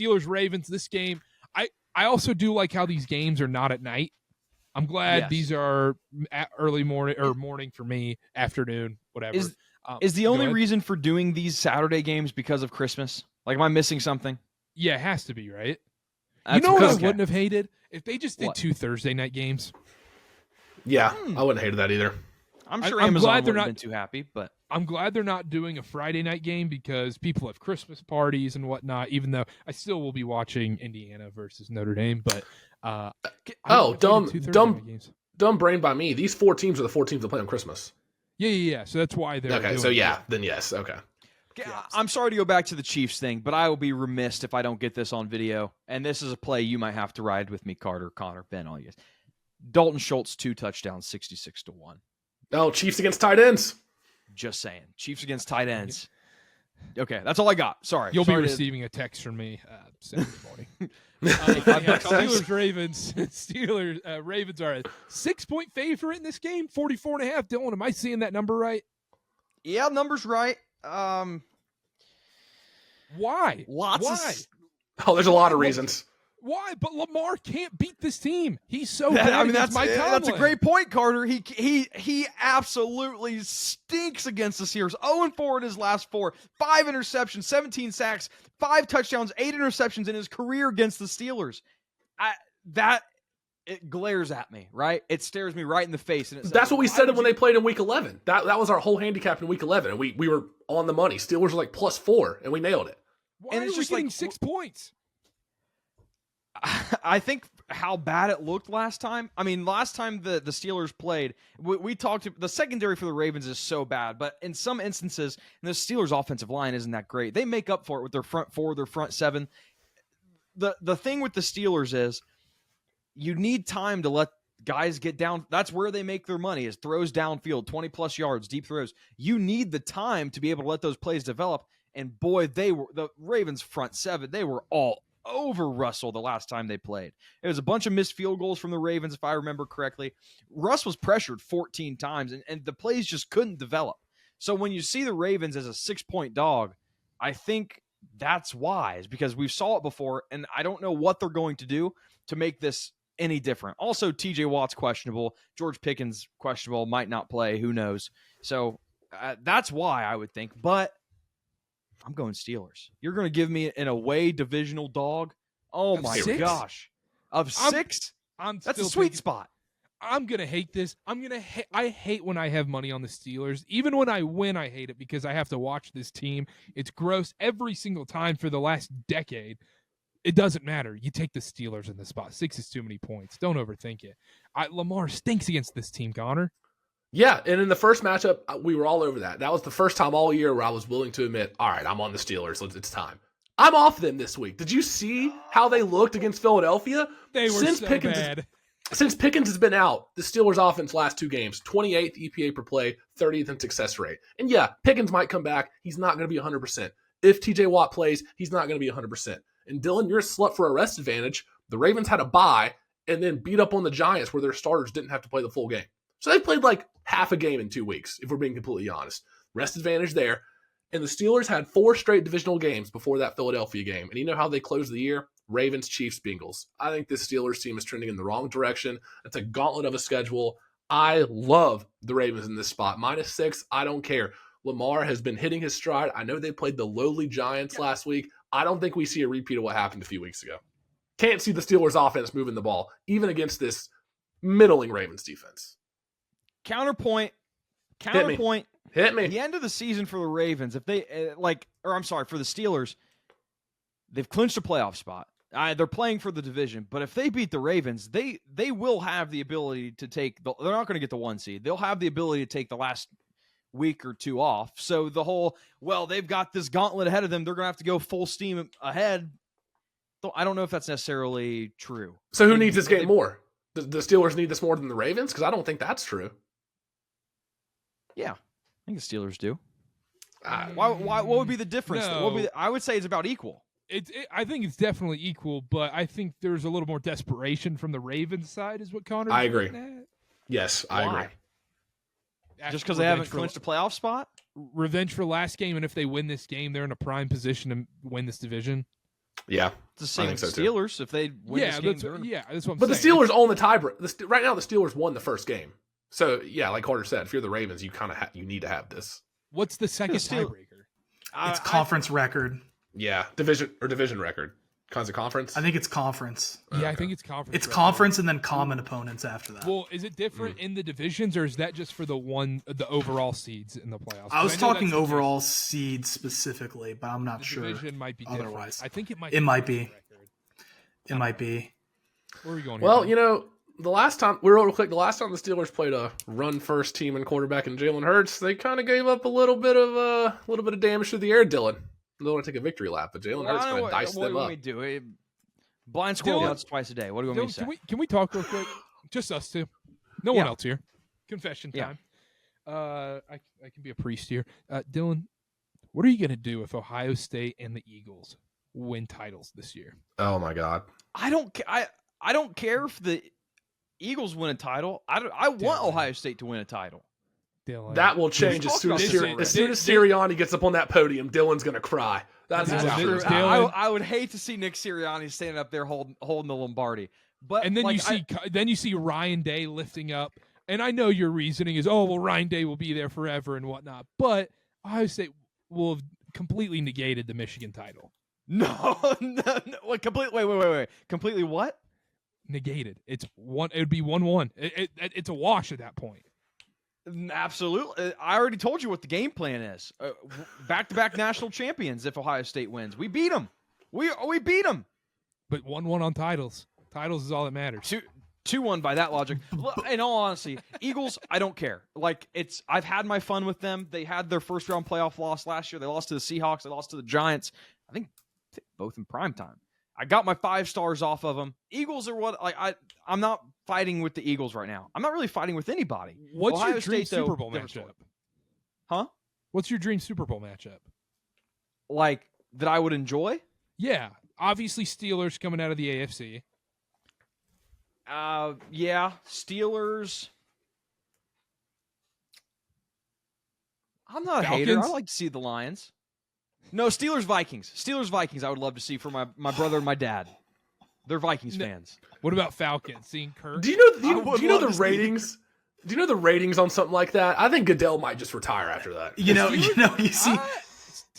Steelers Ravens. This game, I also do like how these games are not at night. I'm glad these are early morning or morning for me, afternoon, whatever. Is the only reason for doing these Saturday games because of Christmas? Like, am I missing something? Yeah, it has to be, right? You know what I wouldn't have hated? If they just did 2 Thursday night games. Yeah, I wouldn't hate that either. I'm sure Amazon wouldn't have been too happy, but I'm glad they're not doing a Friday night game because people have Christmas parties and whatnot, even though I still will be watching Indiana versus Notre Dame. But dumb brain by me. These 4 teams are the 4 teams that play on Christmas. Yeah. So that's why they're okay. So then yes. Okay. I'm sorry to go back to the Chiefs thing, but I will be remiss if I don't get this on video. And this is a play you might have to ride with me, Karter, Connor, Ben, all you guys. Dalton Schultz 2 touchdowns, 66-1. Oh, Chiefs against tight ends. Just saying, Chiefs against tight ends. Okay, that's all I got. Sorry, you'll be receiving a text from me Saturday morning. Steelers Ravens. Ravens are a 6-point favorite in this game. 44.5. Dylan, am I seeing that number right? Yeah, number's right. Why? Why? There's a lot of reasons. Why? But Lamar can't beat this team. He's so bad. I mean, that's a great point, Karter. He absolutely stinks against the Steelers. 0-4 in his last 4, 5 interceptions, 17 sacks, 5 touchdowns, 8 interceptions in his career against the Steelers. It glares at me, right? It stares me right in the face. And that's what we said when they played in Week 11. That was our whole handicap in Week 11, and we were on the money. Steelers were like +4, and we nailed it. Why are we getting 6 points? I think how bad it looked last time. I mean, last time the Steelers played, we talked. The secondary for the Ravens is so bad, but in some instances, the Steelers' offensive line isn't that great. They make up for it with their front 4, their front 7. The thing with the Steelers is you need time to let guys get down. That's where they make their money, is throws downfield, 20-plus yards, deep throws. You need the time to be able to let those plays develop. And boy, the Ravens' front 7, they were all over Russell the last time they played. It was a bunch of missed field goals from the Ravens, if I remember correctly. Russ was pressured 14 times, and the plays just couldn't develop. So when you see the Ravens as a 6-point dog, I think that's wise, because we've saw it before, and I don't know what they're going to do to make this any different. Also, TJ Watt's questionable. George Pickens questionable, might not play. Who knows? So that's why I would think, but I'm going Steelers. You're going to give me an away divisional dog? Oh, my gosh. Of 6? That's a sweet spot. I'm going to hate this. I hate when I have money on the Steelers. Even when I win, I hate it because I have to watch this team. It's gross every single time for the last decade. It doesn't matter. You take the Steelers in the spot. 6 is too many points. Don't overthink it. Lamar stinks against this team, Connor. Yeah, and in the first matchup, we were all over that. That was the first time all year where I was willing to admit, all right, I'm on the Steelers. It's time. I'm off them this week. Did you see how they looked against Philadelphia? They were bad. Since Pickens has been out, the Steelers' offense last 2 games, 28th EPA per play, 30th in success rate. And yeah, Pickens might come back. He's not going to be 100%. If TJ Watt plays, he's not going to be 100%. And Dylan, you're a slut for a rest advantage. The Ravens had a bye and then beat up on the Giants where their starters didn't have to play the full game. So they played like half a game in 2 weeks, if we're being completely honest. Rest advantage there. And the Steelers had 4 straight divisional games before that Philadelphia game. And you know how they closed the year? Ravens, Chiefs, Bengals. I think this Steelers team is trending in the wrong direction. It's a gauntlet of a schedule. I love the Ravens in this spot. -6, I don't care. Lamar has been hitting his stride. I know they played the lowly Giants last week. I don't think we see a repeat of what happened a few weeks ago. Can't see the Steelers offense moving the ball, even against this middling Ravens defense. Counterpoint. Hit me. The end of the season for the Ravens, if they for the Steelers, they've clinched a playoff spot. They're playing for the division, but if they beat the Ravens, they will have the ability to take they're not going to get the 1 seed. They'll have the ability to take the last week or 2 off. So the whole, they've got this gauntlet ahead of them, they're going to have to go full steam ahead. I don't know if that's necessarily true. So who needs this game more? The Steelers need this more than the Ravens? Because I don't think that's true. Yeah, I think the Steelers do. What would be the difference? No. I would say it's about equal. I think it's definitely equal, but I think there's a little more desperation from the Ravens side, is what Connor. I agree. Yes, I agree. Just because they haven't clinched a playoff spot? Revenge for last game, and if they win this game, they're in a prime position to win this division. Yeah. the same think with so, the too. Steelers. If they win this game, that's what I'm But the saying. Steelers own the tiebreaker. Right now, the Steelers won the first game. So yeah, like Karter said, if you're the Ravens, you kind of you need to have this. What's the second tiebreaker? It's conference record. Yeah, division record. Kinds of conference. I think it's conference. Yeah, I think it's conference. It's record. conference and then common opponents after that. Well, is it different in the divisions, or is that just for the overall seeds in the playoffs? I was know talking that's overall seeds specifically, but I'm not the sure. division might be different. Otherwise. I think it might. It might be. be. It might be. Where are we going? Well, here, Ben? the last time real quick, the last time the Steelers played a run first team and quarterback in Jalen Hurts, they kind of gave up a little bit of damage through the air. Dylan, they don't want to take a victory lap, but Jalen Hurts kind of diced them what up. do we do? Blind squirrel Dylan- nuts twice a day. What do you want me to say? Can we talk real quick? Just us two. No one Yeah. else here. Confession Yeah. time. I can be a priest here. Dylan, what are you gonna do if Ohio State and the Eagles win titles this year? Oh my God. I don't care if the Eagles win a title. I want Dylan. Ohio State to win a title. Dylan, That will change We've as soon talked as about this Sirianni gets up on that podium. Dylan's gonna cry. That's Dylan, exactly Dylan- what's Dylan- happening. I would hate to see Nick Sirianni standing up there holding the Lombardi. But and then like, you see Ryan Day lifting up, and I know your reasoning is, oh well, Ryan Day will be there forever and whatnot, but Ohio State will have completely negated the Michigan title. no. Wait, completely what? Negated. It's one. It would be 1-1. It's a wash at that point. Absolutely. I already told you what the game plan is. Back-to-back national champions if Ohio State wins. We beat them. We beat them. But 1-1 on titles. Titles is all that matters. 2-1 by that logic. In all honesty, Eagles, I don't care. Like, I've had my fun with them. They had their first round playoff loss last year. They lost to the Seahawks. They lost to the Giants. I think both in prime time. I got my 5 stars off of them. Eagles are what I'm not fighting with the Eagles right now. I'm not really fighting with anybody. What's Ohio your dream State, though, Super Bowl different matchup? story. Huh? What's your dream Super Bowl matchup? Like, that I would enjoy? Yeah, obviously Steelers coming out of the AFC. Yeah, Steelers. I'm not a hater. I Falcons? like to see the Lions. No, Steelers Vikings. Steelers Vikings. I would love to see for my brother and my dad. They're Vikings fans. What about Falcons? Seeing Kirk? Do you know would do you know love the to see- ratings? Do you know the ratings on something like that? I think Goodell might just retire after that. You see,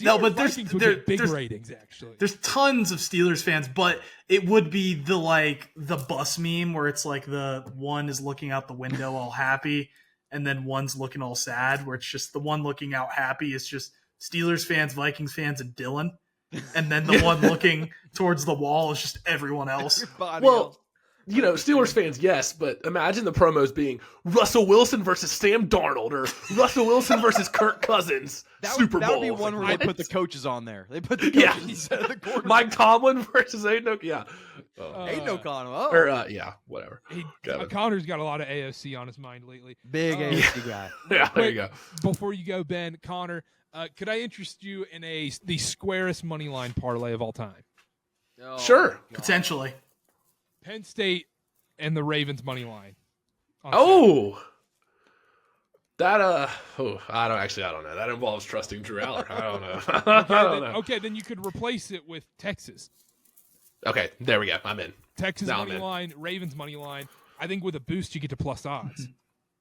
No, but there's- Vikings would there- get big there's- ratings actually. there's tons of Steelers fans, but it would be the bus meme where it's like the one is looking out the window all happy, and then one's looking all sad. Where it's just the one looking out happy is just Steelers fans, Vikings fans, and Dylan, and then the one looking towards the wall is just everyone else. Well, Steelers fans, yes, but imagine the promos being Russell Wilson versus Sam Darnold or Russell Wilson versus Kirk Cousins. Super Bowl. That would be one where they put the coaches on there. They put the Yeah. coaches instead of the quarterback. Mike Tomlin versus Aiden. Yeah. Ain't no con. Oh, Or whatever. Got it. Connor's got a lot of AFC on his mind lately. big Oh. AFC guy. Yeah, there you go. Before you go, Ben, Connor, could I interest you in the squarest money line parlay of all time? Oh, Sure. Potentially. Penn State and the Ravens money line. on Oh. That I don't know. That involves trusting Drew Aller. I don't know. Saturday. I don't know. Okay, then you could replace it with Texas. Okay, there we go. I'm in. Texas Now I'm money in. line, Ravens money line. I think with a boost you get to plus odds.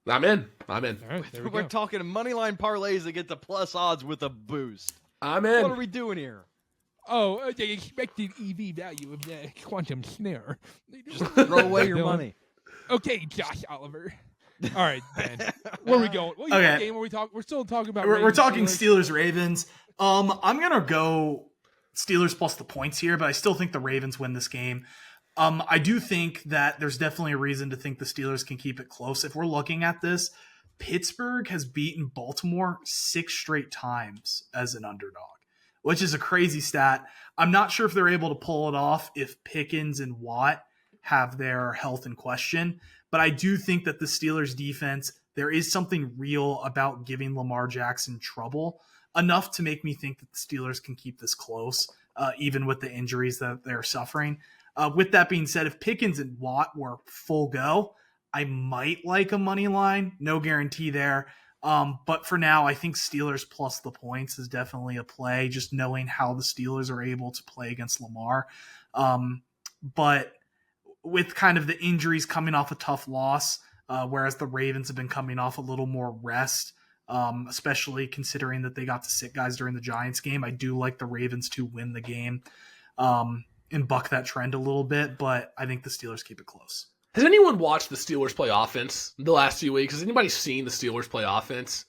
I'm in. All right, there we We're go. talking money line parlays that get the plus odds with a boost. I'm in. What are we doing here? Oh, the expected EV value of the quantum snare. Just throw away your Dylan. money. Okay, Josh Oliver. All right, Ben. Where are we going? What Okay. game are we talking? We're still talking about. We're Ravens, talking Steelers. Steelers Ravens. I'm gonna go Steelers plus the points here, but I still think the Ravens win this game. I do think that there's definitely a reason to think the Steelers can keep it close. If we're looking at this, Pittsburgh has beaten Baltimore 6 straight times as an underdog, which is a crazy stat. I'm not sure if they're able to pull it off if Pickens and Watt have their health in question, but I do think that the Steelers defense, there is something real about giving Lamar Jackson trouble, enough to make me think that the Steelers can keep this close, even with the injuries that they're suffering. With that being said, if Pickens and Watt were full go, I might like a money line. No guarantee there. But for now, I think Steelers plus the points is definitely a play, just knowing how the Steelers are able to play against Lamar. But with kind of the injuries coming off a tough loss, whereas the Ravens have been coming off a little more rest, especially considering that they got to sit guys during the Giants game. I do like the Ravens to win the game and buck that trend a little bit, but I think the Steelers keep it close. Has anyone watched the Steelers play offense the last few weeks? Has anybody seen the Steelers play offense?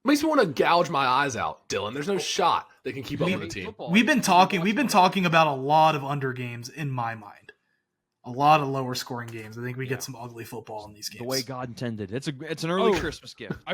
Makes me want to gouge my eyes out, Dylan. There's no shot they can keep up with the team. We've been talking about a lot of under games in my mind. A lot of lower scoring games. I think we get some ugly football in these games. The way God intended. It's an early Christmas gift.